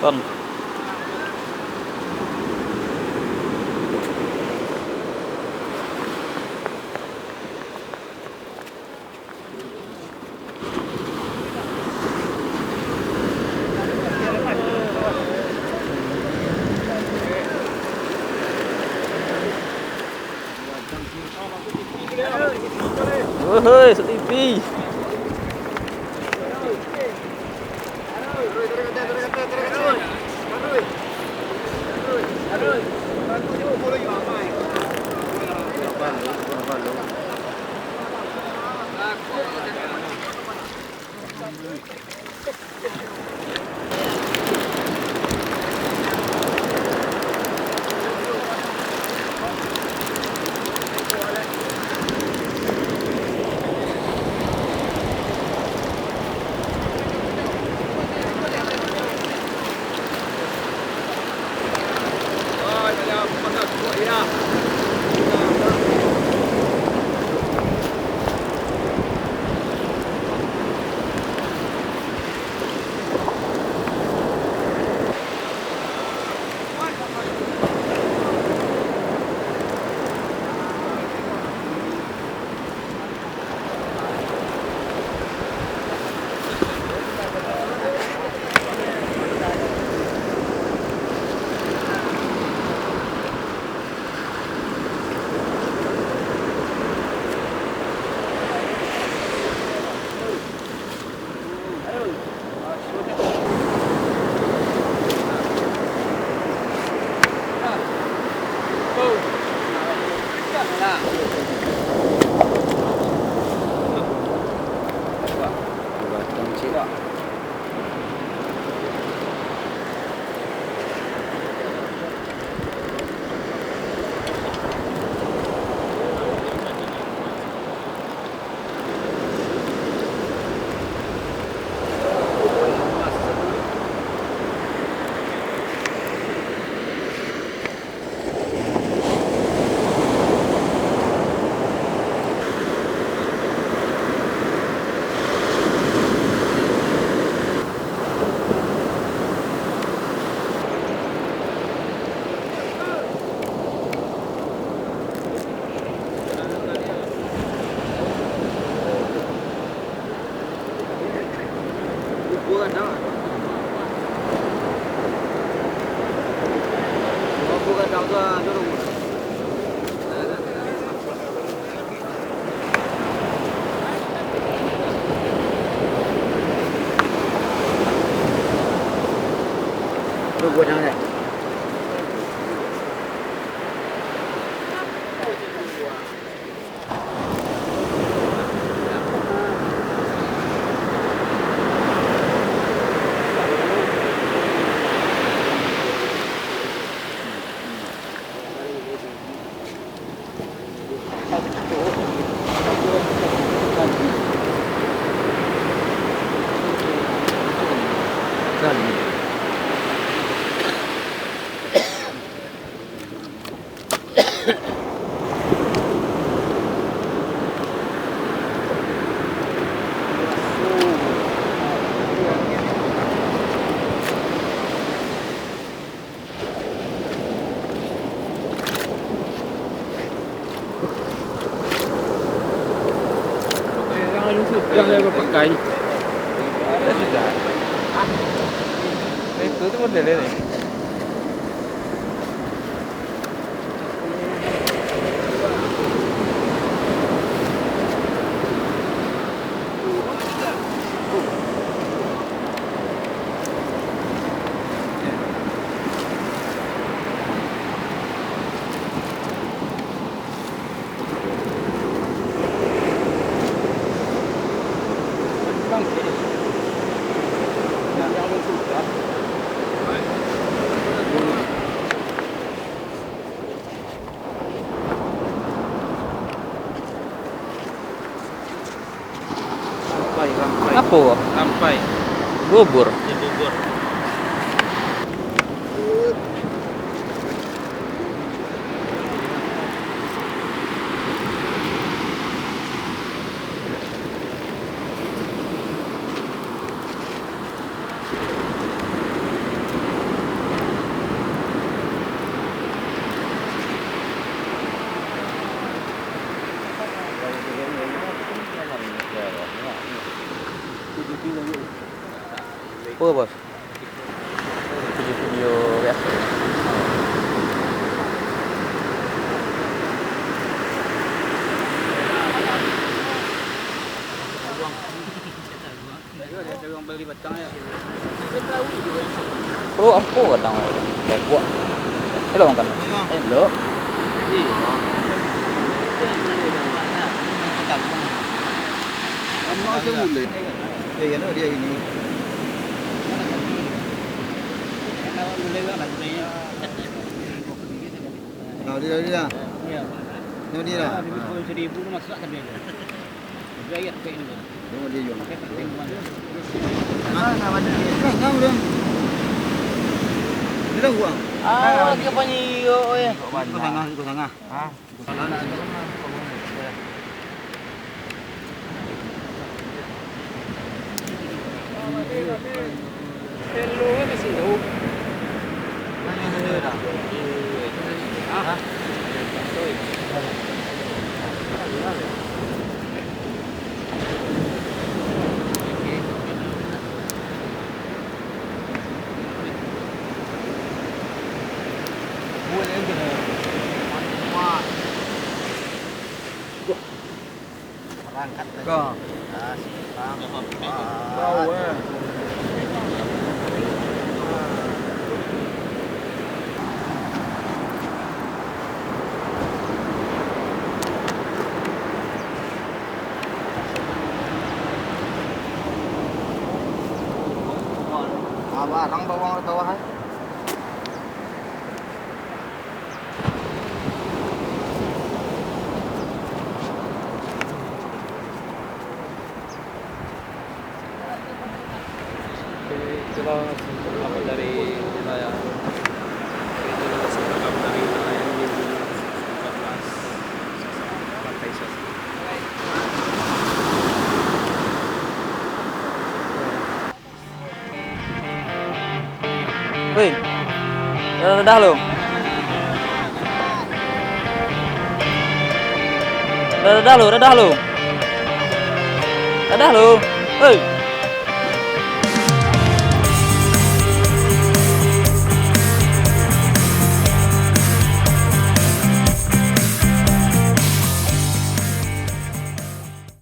ton. Hei, setipi. Buat yang ni. Yang saya pakai. Sudah. Itu tu modelnya ni. Apa? Sampai Bubur. di Bogor. Apa bos? Video-video biasa. Perlu apa kadang? Kayak buat. Hello kan? Hello. Mau semula. Dia kan dia ini. Nào đi đây đi nào. Nó đi nào. Seribu masuk kan dia. Gaya kayak ini. Nó đi dùng. Ah, nama dia. Ngau dong. Ini dah uang. Ah, ke pani yo eh. Ikut sana. Ah. Hello kasi no. Ah. Berangkat. Kau. Bau eh. Barang bawah hai. Itulah apa dari wilayah itulah sebab dari wilayah ini 14 Pantai Sosial. Wih, dah lo. Dah lo. Dah lo. Wih.